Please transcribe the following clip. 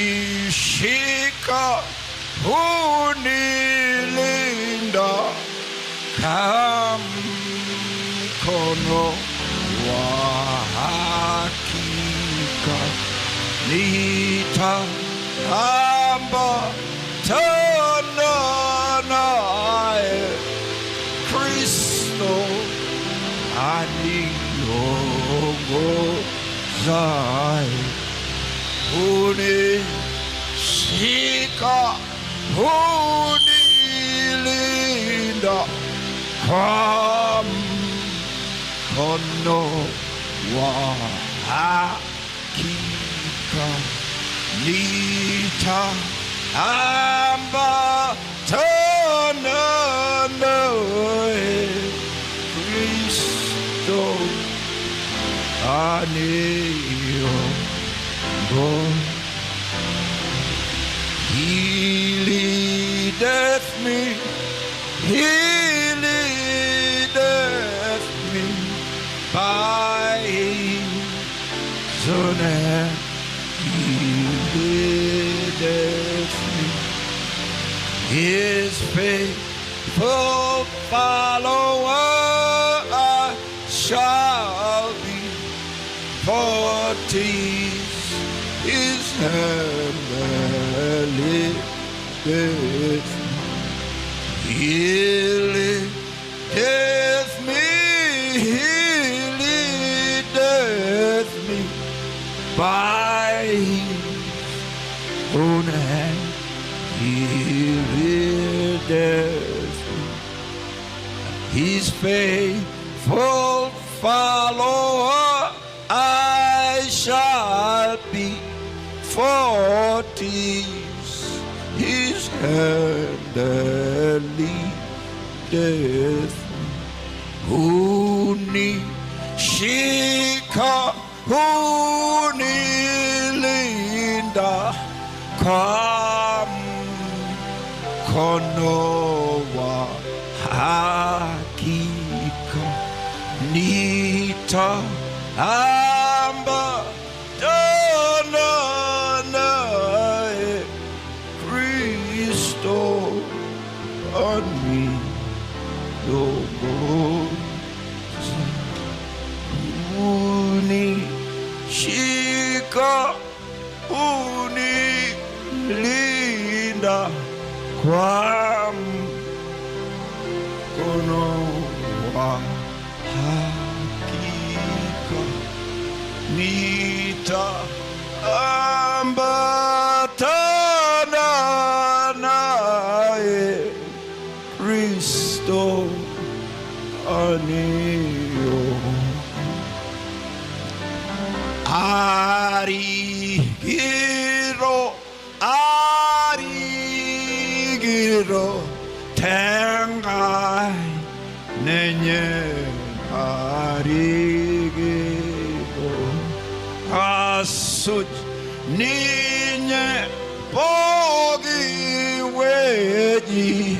hunishika, hunilinda kwa mkono wa hakika. Nitaambatana naye, Kristo aniongozaye. Hunishika, hunilinda kwa mkono wa hakika. Nitaambatana naye, Kristo aniongozaye. He leadeth me, he leadeth me by his own hand. He leadeth me, his faithful follower I shall be, for 'tis his hand that leadeth me. He leadeth me, he leadeth me by his own hand. He leadeth me, his faithful follower I shall be, for 'tis his hand that leadeth me. Hunishika, hunilinda kwa mkono wa hakika. Nitaambatana naye, Kristo aniongoza. Hunishika, hunilinda kwa mkono wa hakika. Nitaambatana naye, Kristo aniongoza. Arigiro, arigiro, tengai nenye arigiro. Asuj ninye bogi weji